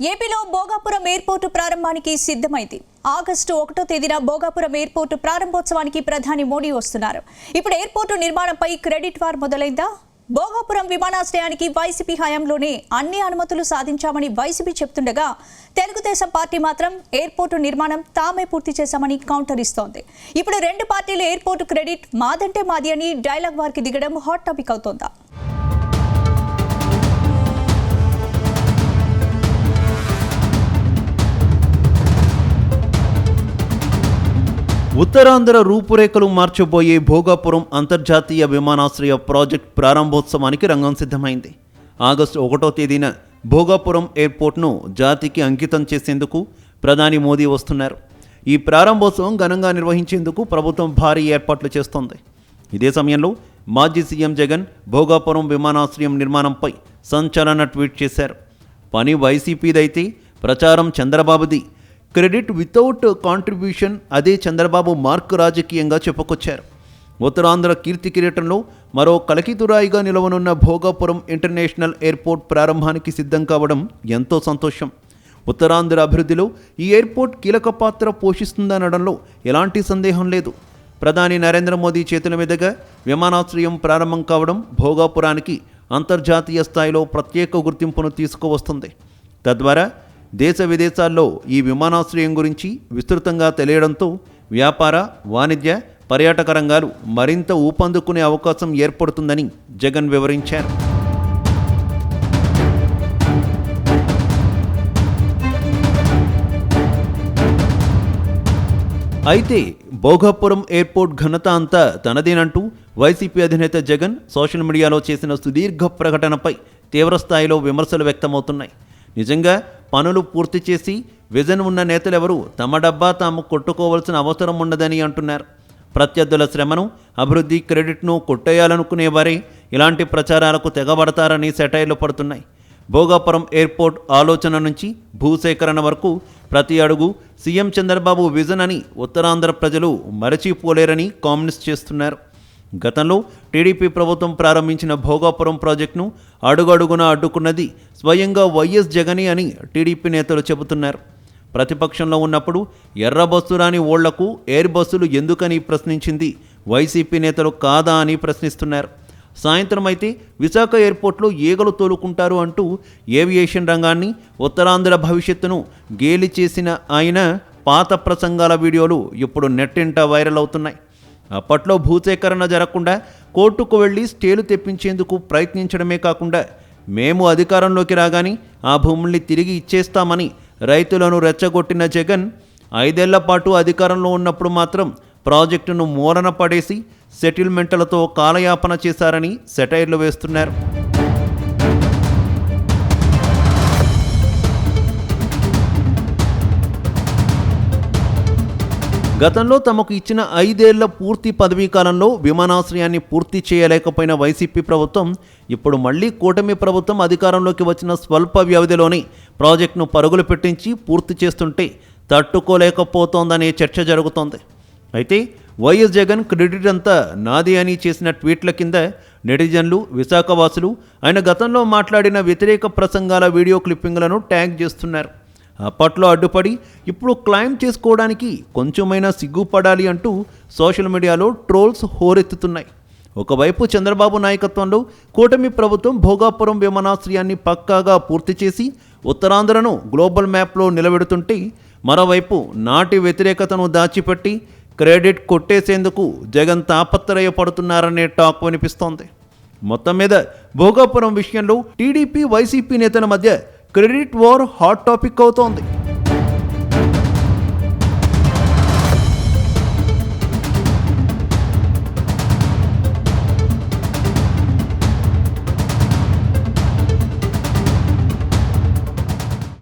ఏపీలో భోగాపురం ఎయిర్పోర్టు ప్రారంభానికి సిద్ధమైంది. ఆగస్టు 1వ తేదీన భోగాపురం ఎయిర్పోర్టు ప్రారంభోత్సవానికి ప్రధాని మోడీ వస్తున్నారు. ఇప్పుడు ఎయిర్పోర్టు నిర్మాణంపై క్రెడిట్ వార్ మొదలైందా? భోగాపురం విమానాశ్రయానికి వైసీపీ హయాంలోనే అన్ని అనుమతులు సాధించామని వైసీపీ చెప్తుండగా, తెలుగుదేశం పార్టీ మాత్రం ఎయిర్పోర్టు నిర్మాణం తామే పూర్తి చేశామని కౌంటర్ ఇస్తోంది. ఇప్పుడు రెండు పార్టీలు ఎయిర్పోర్టు క్రెడిట్ మాదంటే మాది అని డైలాగ్ వార్కి దిగడం హాట్ టాపిక్ అవుతోందా? ఉత్తరాంధ్ర రూపురేఖలు మార్చబోయే భోగాపురం అంతర్జాతీయ విమానాశ్రయ ప్రాజెక్ట్ ప్రారంభోత్సవానికి రంగం సిద్ధమైంది. ఆగస్టు 1వ తేదీన భోగాపురం ఎయిర్పోర్ట్ను జాతికి అంకితం చేసేందుకు ప్రధాని మోదీ వస్తున్నారు. ఈ ప్రారంభోత్సవం ఘనంగా నిర్వహించేందుకు ప్రభుత్వం భారీ ఏర్పాట్లు చేస్తోంది. ఇదే సమయంలో మాజీ సీఎం జగన్ భోగాపురం విమానాశ్రయం నిర్మాణంపై సంచలన ట్వీట్ చేశారు. పని వైసీపీదైతే ప్రచారం చంద్రబాబుది, క్రెడిట్ వితౌట్ కాంట్రిబ్యూషన్ అదే చంద్రబాబు మార్క్ రాజకీయంగా చెప్పుకొచ్చారు. ఉత్తరాంధ్ర కీర్తి కిరీటంలో మరో కలకితురాయిగా నిలవనున్న భోగాపురం ఇంటర్నేషనల్ ఎయిర్పోర్ట్ ప్రారంభానికి సిద్ధం కావడం ఎంతో సంతోషం. ఉత్తరాంధ్ర అభివృద్ధిలో ఈ ఎయిర్పోర్ట్ కీలక పాత్ర పోషిస్తుందనడంలో ఎలాంటి సందేహం లేదు. ప్రధాని నరేంద్ర మోదీ చేతుల మీదుగా విమానాశ్రయం ప్రారంభం కావడం భోగాపురానికి అంతర్జాతీయ స్థాయిలో ప్రత్యేక గుర్తింపును తీసుకువస్తుంది. తద్వారా దేశ విదేశాల్లో ఈ విమానాశ్రయం గురించి విస్తృతంగా తెలియడంతో వ్యాపార, వాణిజ్య, పర్యాటక రంగాలు మరింత ఊపందుకునే అవకాశం ఏర్పడుతుందని జగన్ వివరించారు. అయితే భోగాపురం ఎయిర్పోర్ట్ ఘనత అంతా తనదేనంటూ వైసీపీ అధినేత జగన్ సోషల్ మీడియాలో చేసిన సుదీర్ఘ ప్రకటనపై తీవ్రస్థాయిలో విమర్శలు వ్యక్తమవుతున్నాయి. నిజంగా పనులు పూర్తి చేసి విజన్ ఉన్న నేతలెవరూ తమ డబ్బా తాము కొట్టుకోవాల్సిన అవసరం ఉండదని అంటున్నారు. ప్రత్యర్థుల శ్రమను, అభివృద్ధి, క్రెడిట్ను కొట్టేయాలనుకునేవారే ఇలాంటి ప్రచారాలకు తెగబడతారని సెటైర్లు పడుతున్నాయి. భోగాపురం ఎయిర్పోర్ట్ ఆలోచన నుంచి భూసేకరణ వరకు ప్రతి అడుగు సీఎం చంద్రబాబు విజన్ అని ఉత్తరాంధ్ర ప్రజలు మరచిపోలేరని కామెంట్స్ చేస్తున్నారు. గతంలో టీడీపీ ప్రభుత్వం ప్రారంభించిన భోగాపురం ప్రాజెక్టును అడుగడుగునా అడ్డుకున్నది స్వయంగా వైఎస్ జగనే అని టీడీపీ నేతలు చెబుతున్నారు. ప్రతిపక్షంలో ఉన్నప్పుడు ఎర్ర బస్సు రాని ఓళ్లకు ఎయిర్ బస్సులు ఎందుకని ప్రశ్నించింది వైసీపీ నేతలు కాదా అని ప్రశ్నిస్తున్నారు. సాయంత్రం అయితే విశాఖ ఎయిర్పోర్ట్లో ఈగలు తోలుకుంటారు అంటూ ఏవియేషన్ రంగాన్ని, ఉత్తరాంధ్ర భవిష్యత్తును గేలి చేసిన ఆయన పాత ప్రసంగాల వీడియోలు ఇప్పుడు నెట్టింట వైరల్ అవుతున్నాయి. అప్పట్లో భూసేకరణ జరగకుండా కోర్టుకు వెళ్లి స్టేలు తెప్పించేందుకు ప్రయత్నించడమే కాకుండా మేము అధికారంలోకి రాగానే ఆ భూముల్ని తిరిగి ఇచ్చేస్తామని రైతులను రెచ్చగొట్టిన జగన్ 5 ఏళ్ల పాటు అధికారంలో ఉన్నప్పుడు మాత్రం ప్రాజెక్టును మూలన పడేసి సెటిల్మెంట్లతో కాలయాపన చేశారని సెటైర్లు వేస్తున్నారు. గతంలో తమకు ఇచ్చిన 5 ఏళ్ల పూర్తి పదవీ కాలంలో విమానాశ్రయాన్ని పూర్తి చేయలేకపోయిన వైసీపీ ప్రభుత్వం ఇప్పుడు మళ్లీ కూటమి ప్రభుత్వం అధికారంలోకి వచ్చిన స్వల్ప వ్యవధిలోనే ప్రాజెక్టును పరుగులు పెట్టించి పూర్తి చేస్తుంటే తట్టుకోలేకపోతోందనే చర్చ జరుగుతోంది. అయితే వైఎస్ జగన్ క్రెడిట్ అంతా నాది అని చేసిన ట్వీట్ల కింద నెటిజన్లు, విశాఖవాసులు ఆయన గతంలో మాట్లాడిన వ్యతిరేక ప్రసంగాల వీడియో క్లిప్పింగ్లను ట్యాగ్ చేస్తున్నారు. అప్పట్లో అడ్డుపడి ఇప్పుడు క్లైమ్ చేసుకోవడానికి కొంచెమైనా సిగ్గుపడాలి అంటూ సోషల్ మీడియాలో ట్రోల్స్ హోరెత్తుతున్నాయి. ఒకవైపు చంద్రబాబు నాయకత్వంలో కూటమి ప్రభుత్వం భోగాపురం విమానాశ్రయాన్ని పక్కాగా పూర్తి చేసి ఉత్తరాంధ్రను గ్లోబల్ మ్యాప్లో నిలబెడుతుంటే, మరోవైపు నాటి వ్యతిరేకతను దాచిపెట్టి క్రెడిట్ కొట్టేసేందుకు జగన్ తాపత్రయపడుతున్నారనే టాక్ వినిపిస్తోంది. మొత్తం మీద భోగాపురం విషయంలో టీడీపీ, వైసీపీ నేతల మధ్య క్రెడిట్ వార్ హాట్ టాపిక్ అవుతోంది.